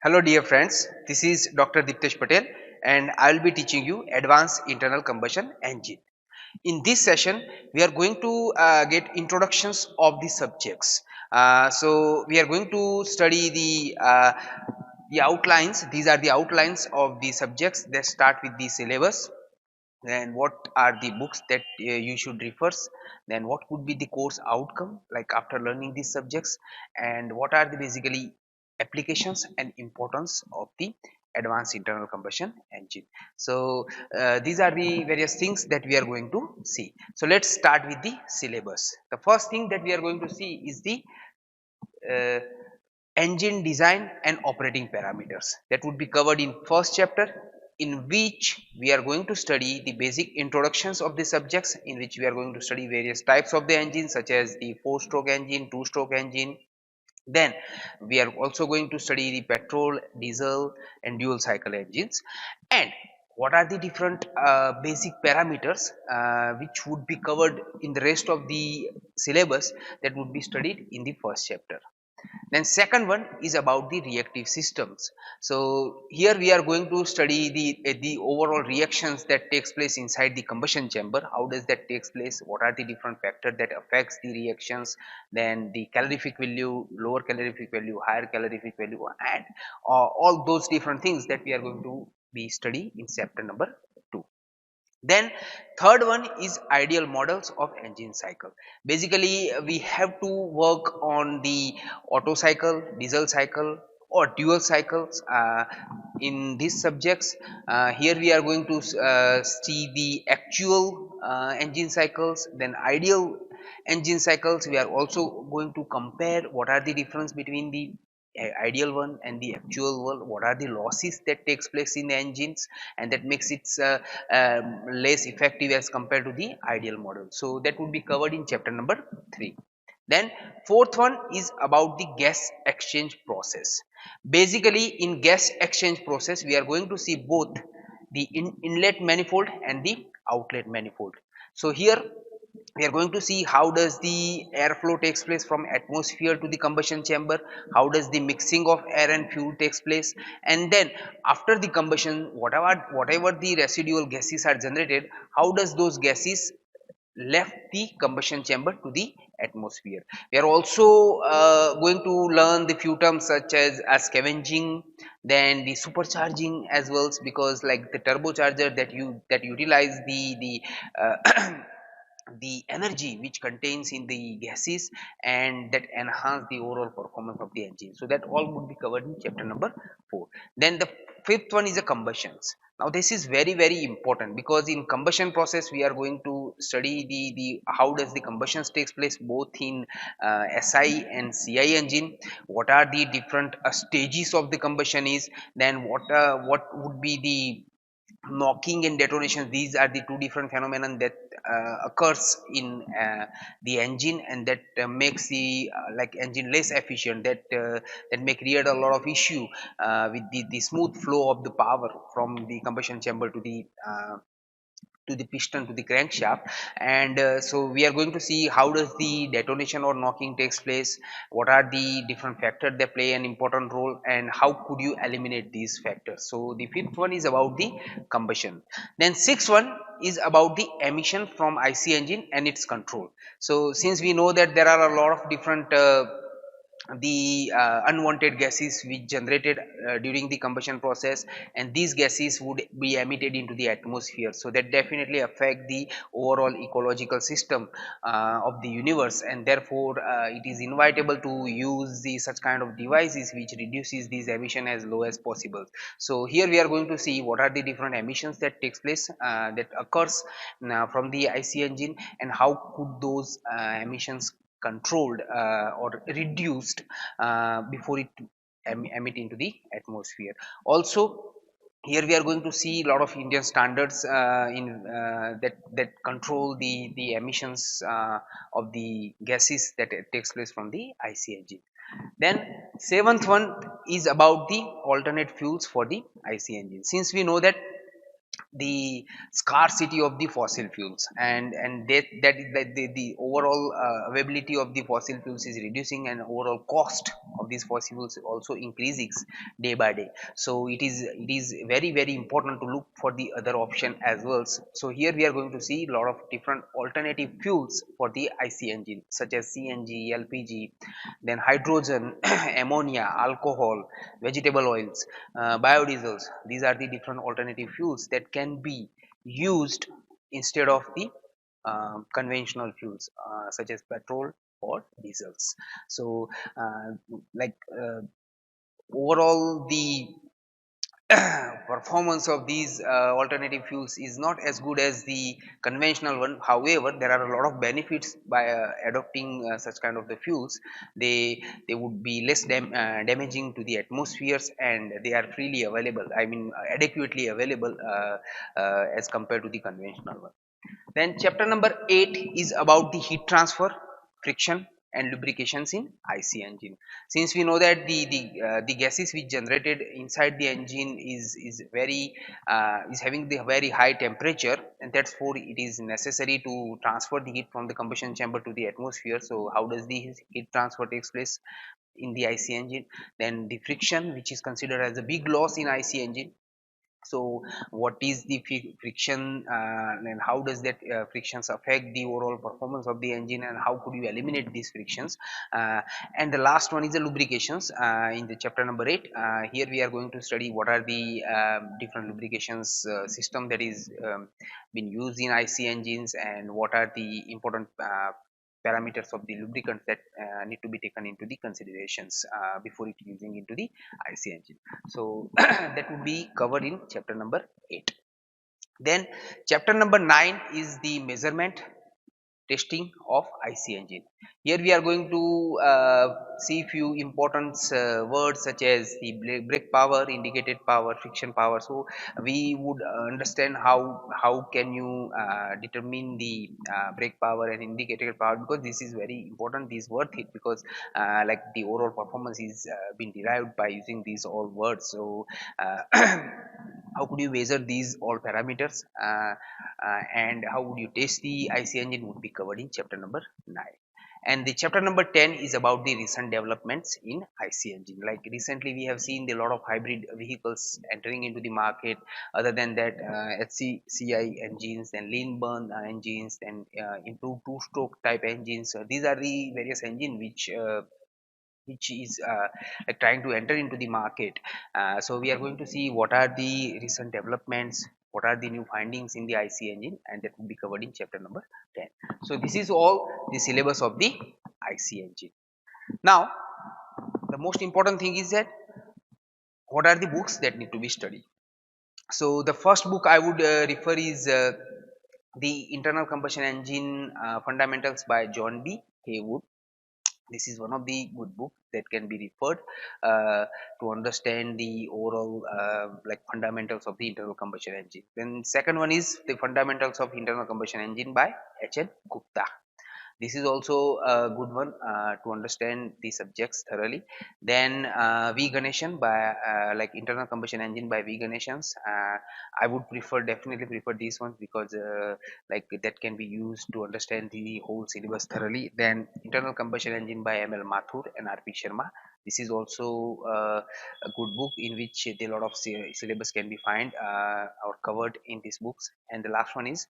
Hello dear friends, this is Dr. Diptesh Patel and I will be teaching you Advanced Internal Combustion Engine. In this session, we are going to get introductions of the subjects. So we are going to study the outlines. These are the outlines of the subjects that start with the syllabus. Then what are the books that you should refer, then what could be the course outcome like after learning these subjects, and what are the basically applications and importance of the advanced internal combustion engine. So these are the various things that we are going to see. So let's start with the syllabus. The first thing that we are going to see is the uh, engine design and operating parameters. That would be covered in first chapter, in which we are going to study the basic introductions of the subjects, in which we are going to study various types of the engine such as the 4-stroke engine, 2-stroke engine. Then we are also going to study the petrol, diesel and dual cycle engines, and what are the different basic parameters which would be covered in the rest of the syllabus that would be studied in the first chapter. Then second one is about the reactive systems. So here we are going to study the overall reactions that takes place inside the combustion chamber. How does that takes place? What are the different factors that affects the reactions? Then the calorific value, lower calorific value, higher calorific value, and all those different things that we are going to be study in chapter number 2. Then third one is ideal models of engine cycle. Basically we have to work on the auto cycle, diesel cycle or dual cycles in these subjects. Here we are going to see the actual engine cycles, then ideal engine cycles. We are also going to compare what are the difference between the ideal one and the actual one, what are the losses that takes place in the engines and that makes it less effective as compared to the ideal model. So that would be covered in chapter number 3. Then fourth one is about the gas exchange process. Basically in gas exchange process we are going to see both the inlet manifold and the outlet manifold. So here we are going to see how does the airflow takes place from atmosphere to the combustion chamber, how does the mixing of air and fuel takes place, and then after the combustion whatever the residual gases are generated, how does those gases left the combustion chamber to the atmosphere. We are also going to learn the few terms such as scavenging, then the supercharging as well, because like the turbocharger that utilize the the energy which contains in the gases and that enhance the overall performance of the engine. So that all would be covered in chapter number 4. Then the fifth one is a combustions. Now this is very important, because in combustion process we are going to study the how does the combustions takes place both in SI and CI engine, what are the different stages of the combustion is, then what would be the knocking and detonation. These are the two different phenomena that occurs in the engine, and that makes the like engine less efficient, that may create a lot of issue with the smooth flow of the power from the combustion chamber to the piston to the crankshaft. And so we are going to see how does the detonation or knocking takes place, what are the different factors that play an important role, and how could you eliminate these factors. So the fifth one is about the combustion. Then sixth one is about the emission from IC engine and its control. So since we know that there are a lot of different the unwanted gases which generated during the combustion process, and these gases would be emitted into the atmosphere, so that definitely affect the overall ecological system of the universe, and therefore it is inevitable to use the such kind of devices which reduces these emission as low as possible. So here we are going to see what are the different emissions that takes place that occurs from the IC engine, and how could those emissions controlled or reduced before it emit into the atmosphere. Also here we are going to see a lot of Indian standards in that control the emissions of the gases that takes place from the IC engine. Then seventh one is about the alternate fuels for the IC engine. Since we know that the scarcity of the fossil fuels, and that the overall availability of the fossil fuels is reducing, and overall cost of these fossil fuels also increasing day by day. So it is very important to look for the other option as well. So here we are going to see a lot of different alternative fuels for the IC engine, such as CNG, LPG, then hydrogen, ammonia, alcohol, vegetable oils, biodiesels. These are the different alternative fuels that can be used instead of the conventional fuels, such as petrol or diesels. So like overall the performance of these alternative fuels is not as good as the conventional one. However, there are a lot of benefits by adopting such kind of the fuels. They would be less damaging to the atmospheres, and they are freely available, I mean adequately available, as compared to the conventional one. Then chapter number 8 is about the heat transfer, friction and lubrications in IC engine. Since we know that the gases which generated inside the engine is very is having the very high temperature, and that's for it is necessary to transfer the heat from the combustion chamber to the atmosphere. So how does the heat transfer takes place in the IC engine? Then the friction, which is considered as a big loss in IC engine. So what is the friction, and how does that frictions affect the overall performance of the engine, and how could you eliminate these frictions? And the last one is the lubrications, in the chapter number 8. Here we are going to study what are the different lubrications system that is been used in IC engines, and what are the important parameters of the lubricants that need to be taken into the considerations before it using into the IC engine. So that would be covered in chapter number 8. Then chapter number 9 is the measurement testing of IC engine. Here we are going to see few important words such as the brake power, indicated power, friction power. So we would understand how can you determine the brake power and indicated power, because this is very important. This is worth it, because like the overall performance is been derived by using these all words. So how could you measure these all parameters, and how would you test the IC engine would be covered in chapter number 9. And the chapter number 10 is about the recent developments in IC engine. Like recently we have seen a lot of hybrid vehicles entering into the market. Other than that, HCI engines, then lean burn engines, then improved two-stroke type engines. These are the various engines which is like trying to enter into the market. So we are going to see what are the recent developments, what are the new findings in the IC engine, and that will be covered in chapter number 10. So this is all the syllabus of the IC engine. Now the most important thing is that what are the books that need to be studied. So the first book I would refer is the Internal Combustion Engine Fundamentals by John B. Haywood. This is one of the good book that can be referred to understand the overall like fundamentals of the internal combustion engine. Then second one is the fundamentals of internal combustion engine by H.N. Gupta. This is also a good one to understand the subjects thoroughly. Then V Ganeshan by like internal combustion engine by V Ganeshans. I would definitely prefer these ones, because like that can be used to understand the whole syllabus thoroughly. Then internal combustion engine by M.L. Mathur and R.P. Sharma. This is also a good book in which a lot of syllabus can be found or covered in these books. And the last one is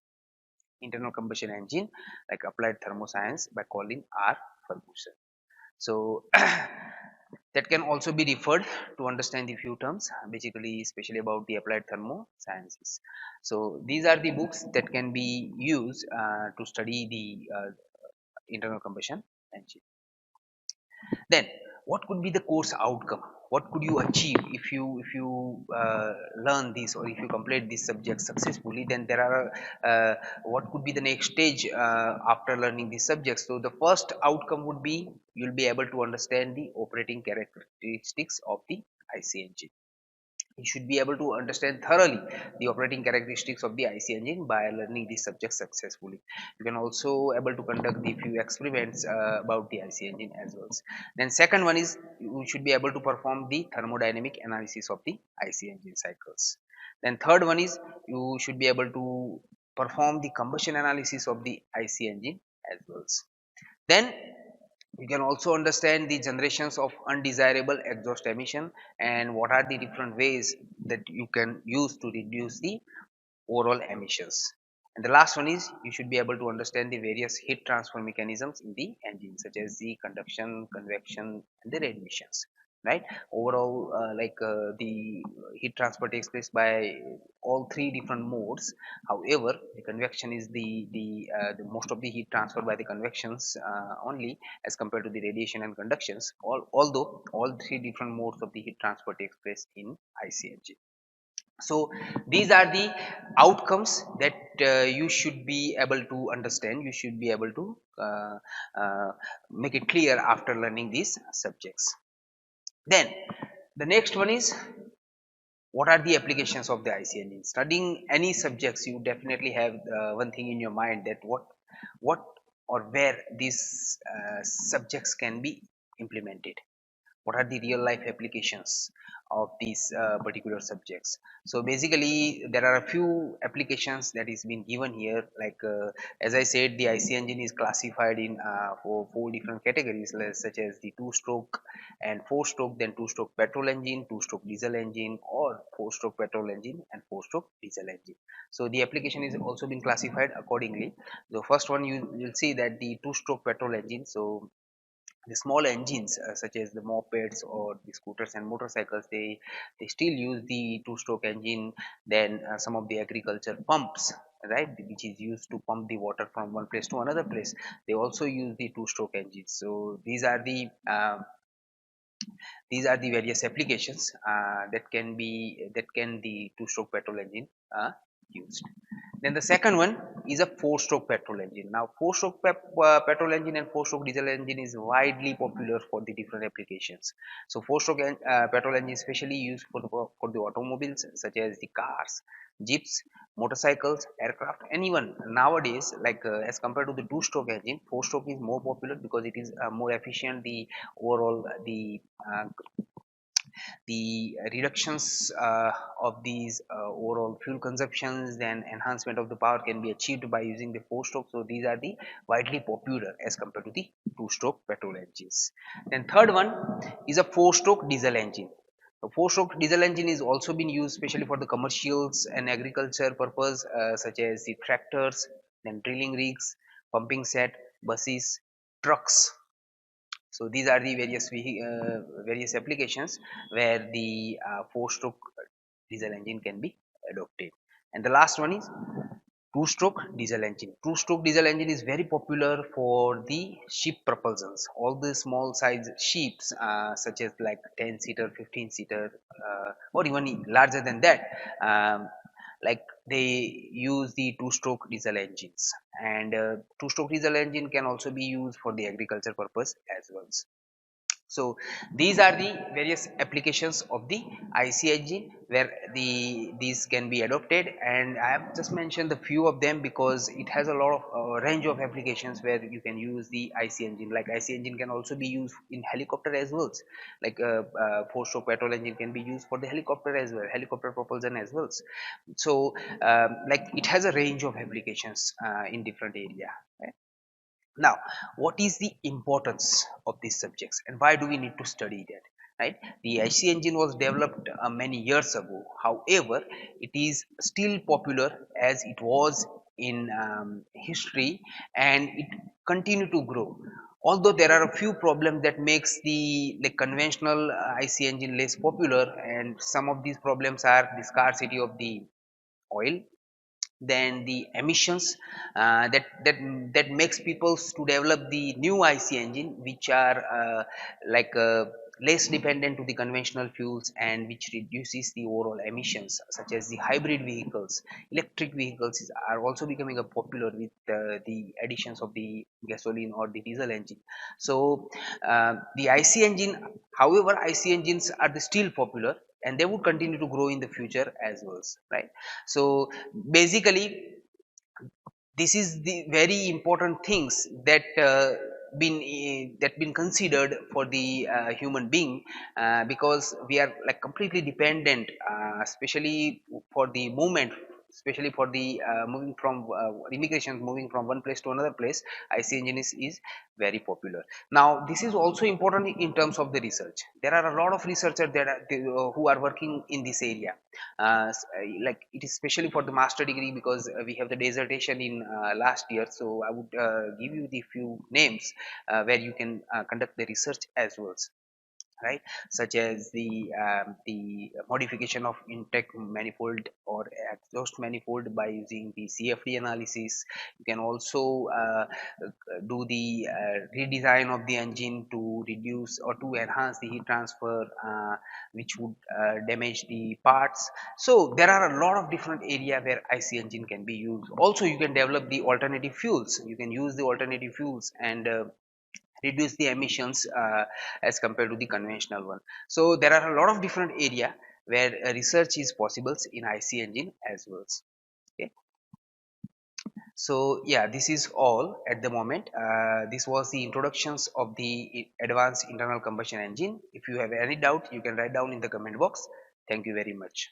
internal combustion engine like applied thermoscience by Colin R. Ferguson. So that can also be referred to understand the few terms, basically especially about the applied thermosciences. So these are the books that can be used to study the internal combustion engine. Then what could be the course outcome? What could you achieve if you learn this, or if you complete this subject successfully? Then there are what could be the next stage after learning these subjects? So the first outcome would be you'll be able to understand the operating characteristics of the IC engine. You should be able to understand thoroughly the operating characteristics of the IC engine by learning these subjects successfully. You can also able to conduct the few experiments about the IC engine as well. Then second one is you should be able to perform the thermodynamic analysis of the IC engine cycles. Then third one is you should be able to perform the combustion analysis of the IC engine as well. Then you can also understand the generations of undesirable exhaust emission and what are the different ways that you can use to reduce the overall emissions. And the last one is you should be able to understand the various heat transfer mechanisms in the engine, such as the conduction, convection, and the radiations. Right? Overall, the heat transfer takes place by all three different modes. However, the convection is the most of the heat transfer by the convections only as compared to the radiation and conductions. Although all three different modes of the heat transfer takes place in IC engine. So these are the outcomes that you should be able to understand, you should be able to uh, make it clear after learning these subjects. Then the next one is what are the applications of the IC engine. Studying any subjects, you definitely have one thing in your mind, that what or where these subjects can be implemented, what are the real life applications of these particular subjects. So basically there are a few applications that is been given here, like as I said, the IC engine is classified in four different categories, such as the two stroke and four stroke, then two stroke petrol engine, two stroke diesel engine, or four stroke petrol engine and four stroke diesel engine. So the application is also been classified accordingly. The first one, you will see that the two stroke petrol engine. So the small engines such as the mopeds or the scooters and motorcycles, they still use the two stroke engine. Then some of the agriculture pumps, right, which is used to pump the water from one place to another place, they also use the two stroke engines. So these are the various applications that can the two stroke petrol engine used. Then the second one is a four stroke petrol engine. Now four stroke petrol engine and four stroke diesel engine is widely popular for the different applications. So four stroke petrol engine is especially used for the automobiles, such as the cars, jeeps, motorcycles, aircraft, and even nowadays, like as compared to the two stroke engine, four stroke is more popular because it is more efficient. The overall uh, the reductions of these overall fuel consumptions, then enhancement of the power can be achieved by using the four stroke. So these are the widely popular as compared to the two stroke petrol engines. Then third one is a four stroke diesel engine. The four stroke diesel engine is also been used especially for the commercials and agriculture purpose, such as the tractors, then drilling rigs, pumping set, buses, trucks. So these are the various applications where the four stroke diesel engine can be adopted. And the last one is two stroke diesel engine. Two stroke diesel engine is very popular for the ship propulsions. All the small size ships, such as like 10 seater, 15 seater, or even larger than that, like they use the two stroke diesel engines. And two stroke diesel engine can also be used for the agriculture purpose as well. So these are the various applications of the IC engine where these can be adopted, and I have just mentioned the few of them because it has a lot of range of applications where you can use the IC engine. Like IC engine can also be used in helicopter as well, like four stroke petrol engine can be used for the helicopter as well, helicopter propulsion as well. So like it has a range of applications in different area, right? Now, what is the importance of these subjects and why do we need to study that? Right? The IC engine was developed many years ago. However, it is still popular as it was in history, and it continue to grow. Although there are a few problems that makes the conventional IC engine less popular, and some of these problems are the scarcity of the oil, then the emissions that makes people to develop the new IC engine, which are like less dependent to the conventional fuels and which reduces the overall emissions, such as the hybrid vehicles. Electric vehicles are also becoming a popular with the additions of the gasoline or the diesel engine. So the IC engine, however, IC engines are still popular and they would continue to grow in the future as well, right? So basically this is the very important things that been considered for the human being, because we are like completely dependent, especially for the movement, especially for the moving from immigration, moving from one place to another place. IC engine is very popular. Now this is also important in terms of the research. There are a lot of researchers who are working in this area, like it is especially for the master degree, because we have the dissertation in last year. So I would give you the few names where you can conduct the research as well, right? Such as the modification of intake manifold or exhaust manifold by using the CFD analysis. You can also do the redesign of the engine to reduce or to enhance the heat transfer, which would damage the parts. So there are a lot of different area where IC engine can be used. Also you can develop the alternative fuels. You can use the alternative fuels and reduce the emissions as compared to the conventional one. So there are a lot of different area where research is possible in IC engine as well. Okay. So yeah, this is all at the moment. This was the introductions of the advanced internal combustion engine. If you have any doubt, you can write down in the comment box. Thank you very much.